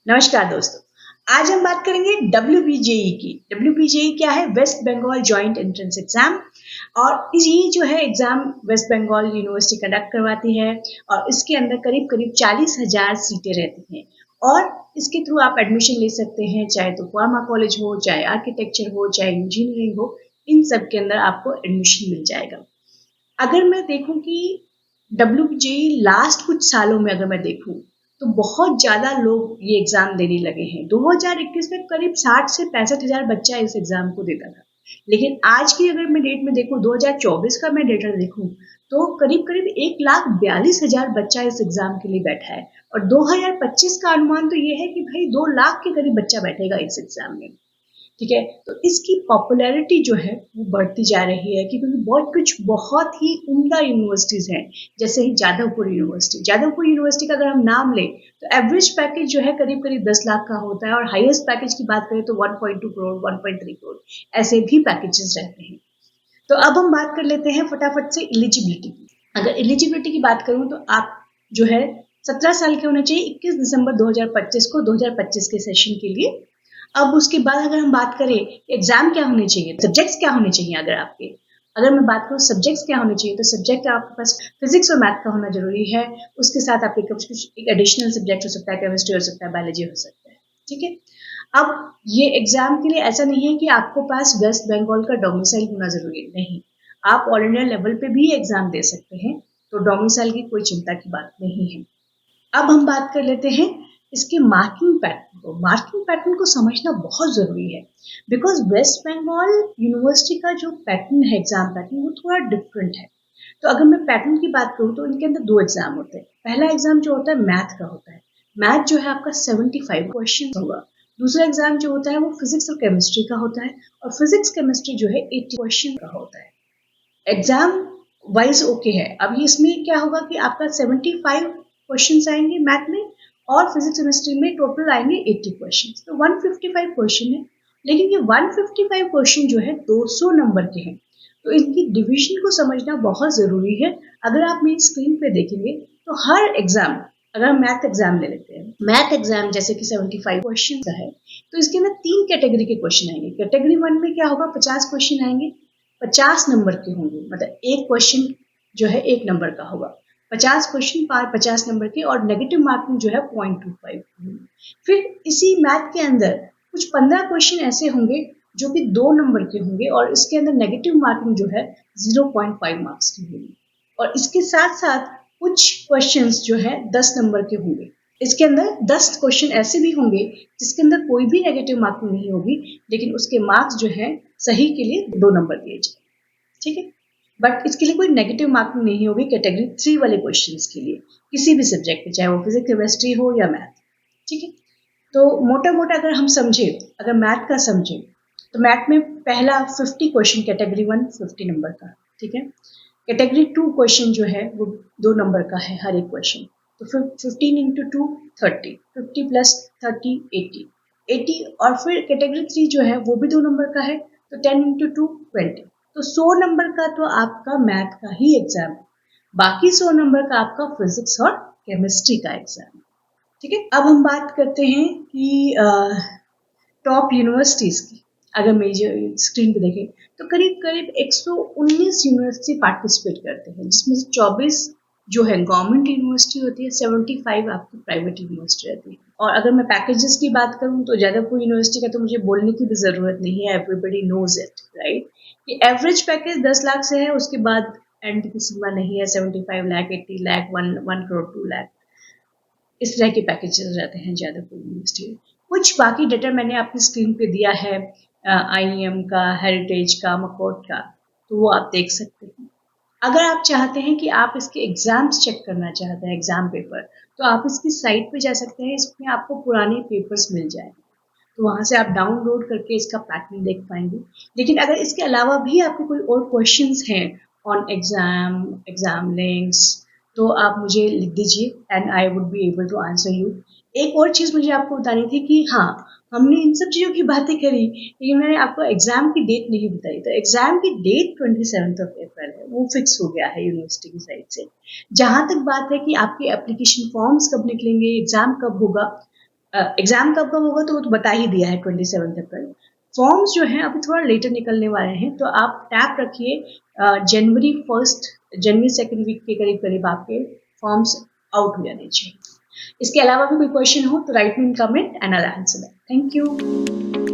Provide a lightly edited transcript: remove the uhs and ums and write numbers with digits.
नमस्कार दोस्तों। आज हम बात करेंगे WBJE की। WBJE क्या है? West Bengal joint entrance exam. और ये जो है exam west Bengal university conduct करवाती है और इसके अंदर करीब करीब 40,000 सीटें रहती हैं और इसके थ्रू आप एडमिशन ले सकते हैं, चाहे तो फार्मा कॉलेज हो, चाहे आर्किटेक्चर हो, चाहे इंजीनियरिंग हो, इन सब के अंदर आपको एडमिशन मिल जाएगा। अगर मैं देखूं कि WBJE लास्ट कुछ सालों में अगर मैं देखूं तो बहुत ज़्यादा लोग ये एग्ज़ाम देने लगे हैं। 2021 में करीब 60 से 65,000 बच्चा इस एग्ज़ाम को देता था। लेकिन आज की अगर मैं डेट में देखूं, 2024 का मैं डेटा देखूं, तो करीब करीब 1,42,000 बच्चा इस एग्ज़ाम के लिए बैठा है और 2025 का अनुमान तो ये है कि भाई 2 लाख के करीब बच्चा बैठेगा इस एग्ज़ाम में। ठीक है, तो इसकी पॉपुलैरिटी जो है वो बढ़ती जा रही है क्योंकि बहुत ही उम्दा यूनिवर्सिटीज़ हैं, जैसे जादवपुर यूनिवर्सिटी का अगर हम नाम लें तो एवरेज पैकेज जो है करीब करीब 10 लाख का होता है और हाईएस्ट पैकेज की बात करें तो 1.2 करोड़ 1.3 करोड़ ऐसे भी पैकेजेस रहते हैं। तो अब हम बात कर लेते हैं फटाफट से एलिजिबिलिटी की। अगर एलिजिबिलिटी की बात करूं तो आप जो है 17 साल के होने चाहिए 21 दिसंबर 2025 को 2025 के सेशन के लिए। अब उसके बाद अगर हम बात करें एग्जाम क्या होने चाहिए, सब्जेक्ट्स क्या होने चाहिए, अगर मैं बात करूँ सब्जेक्ट्स क्या होने चाहिए तो सब्जेक्ट आपके पास फिजिक्स और मैथ का होना जरूरी है। उसके साथ आपके कुछ एक एडिशनल सब्जेक्ट हो सकता है, केमिस्ट्री हो सकता है, बायोलॉजी हो सकता है। ठीक है, अब ये एग्जाम के लिए ऐसा नहीं है कि आपको पास वेस्ट बंगाल का डोमिसाइल होना जरूरी है, नहीं, आप ऑल इंडिया लेवल पे भी एग्जाम दे सकते हैं, तो डोमिसाइल की कोई चिंता की बात नहीं है। अब हम बात कर लेते हैं इसके मार्किंग पैटर्न को समझना बहुत ज़रूरी है बिकॉज वेस्ट बंगाल यूनिवर्सिटी का जो पैटर्न है, एग्जाम पैटर्न, वो थोड़ा डिफरेंट है। तो अगर मैं पैटर्न की बात करूँ तो इनके अंदर 2 एग्जाम होते हैं। पहला एग्जाम जो होता है मैथ का होता है। मैथ जो है आपका 75 क्वेश्चन होगा। दूसरा एग्जाम जो होता है वो फिजिक्स और केमिस्ट्री का होता है और फिजिक्स केमिस्ट्री जो है 80 क्वेश्चन का होता है। एग्जाम वाइज ओके है। अब इसमें क्या होगा कि आपका 75 क्वेश्चन आएंगे मैथ में और फिजिक्स केमिस्ट्री में टोटल आएंगे 80 क्वेश्चन, तो 155 क्वेश्चन है। लेकिन ये 155 क्वेश्चन जो है 200 नंबर के हैं, तो इनकी डिवीजन को समझना बहुत जरूरी है। अगर आप मेरी स्क्रीन पे देखेंगे तो हर एग्जाम, अगर हम मैथ एग्जाम ले लेते हैं, मैथ एग्जाम जैसे कि 75 क्वेश्चन का है, तो इसके अंदर 3 कैटेगरी के क्वेश्चन आएंगे। कैटेगरी 1 में क्या होगा, 50 क्वेश्चन आएंगे, 50 नंबर के होंगे, मतलब एक क्वेश्चन जो है 1 नंबर का होगा। 50 क्वेश्चन 50 नंबर के और नेगेटिव मार्किंग जो है 0.25 होगी। फिर इसी मैथ के अंदर कुछ 15 क्वेश्चन ऐसे होंगे जो कि 2 नंबर के होंगे और इसके अंदर नेगेटिव मार्किंग जो है 0.5 मार्क्स की होगी। और इसके साथ साथ कुछ क्वेश्चंस जो है 10 नंबर के होंगे। इसके अंदर 10 क्वेश्चन ऐसे भी होंगे जिसके अंदर कोई भी नेगेटिव मार्किंग नहीं होगी, लेकिन उसके मार्क्स जो है सही के लिए 2 नंबर दिए जाए। ठीक है, बट इसके लिए कोई नेगेटिव मार्किंग नहीं होगी कैटेगरी 3 वाले क्वेश्चंस के लिए, किसी भी सब्जेक्ट में, चाहे वो फिजिक्स केमिस्ट्री हो या मैथ। ठीक है, तो मोटा मोटा अगर हम समझे, अगर मैथ का समझे तो मैथ में पहला 50 क्वेश्चन कैटेगरी 1 50 नंबर का। ठीक है, कैटेगरी 2 क्वेश्चन जो है वो 2 नंबर का है हर एक क्वेश्चन, तो फिर 15 इंटू 2 30, 50 प्लस 30 80 80। और फिर कैटेगरी 3 जो है वो भी 2 नंबर का है, तो 10 इंटू 2 20, तो 100 नंबर का तो आपका मैथ का ही एग्जाम है। बाकी 100 नंबर का आपका फिजिक्स और केमिस्ट्री का एग्जाम है। ठीक है, अब हम बात करते हैं कि टॉप यूनिवर्सिटीज की। अगर मेजर स्क्रीन पे देखें तो करीब करीब 119 यूनिवर्सिटी पार्टिसिपेट करते हैं, जिसमें से 24 जो है गवर्नमेंट यूनिवर्सिटी होती है, 75 आपकी प्राइवेट यूनिवर्सिटी रहती है। और अगर मैं पैकेजेस की बात करूं तो जादवपुर यूनिवर्सिटी का तो मुझे बोलने की भी जरूरत नहीं है, एवरीबडी नोज इट, राइट। ये एवरेज पैकेज 10 लाख से है, उसके बाद एंड की सीमा नहीं है, 75 लाख, 80 लाख, 1 करोड़, 2 लाख, इस तरह के पैकेजेस रहते हैं जादवपुर यूनिवर्सिटी में। कुछ बाकी डेटा मैंने आपकी स्क्रीन पे दिया है, IEM का, हेरिटेज का, मकॉट का, तो वो आप देख सकते हैं। अगर आप चाहते हैं कि आप इसके एग्जाम्स चेक करना चाहते हैं, एग्जाम पेपर, तो आप इसकी साइट पे जा सकते हैं, इसमें आपको पुराने पेपर्स मिल जाएंगे, तो वहाँ से आप डाउनलोड करके इसका पैटर्न देख पाएंगे। लेकिन अगर इसके अलावा भी आपके कोई और क्वेश्चंस हैं ऑन एग्जाम लिंक्स, तो आप मुझे लिख दीजिए and I would be able to answer you. एक और चीज़ मुझे आपको बतानी थी कि हाँ, हमने इन सब चीज़ों की बातें करी, लेकिन मैंने आपको एग्जाम की डेट नहीं बताई। तो एग्जाम की डेट 27 अप्रैल है, वो फिक्स हो गया है यूनिवर्सिटी की साइड से। जहाँ तक बात है कि आपके एप्लीकेशन फॉर्म्स कब निकलेंगे, एग्जाम कब होगा, एग्जाम कब कब होगा तो वो तो बता ही दिया है 27 अप्रैल। फॉर्म्स जो हैं अभी थोड़ा लेटर निकलने वाले हैं, तो आप टैप रखिए जनवरी 2nd वीक के करीब करीब आपके फॉर्म्स आउट हो जाने चाहिए। इसके अलावा भी कोई क्वेश्चन हो तो right me in comment and I will answer that. Thank you.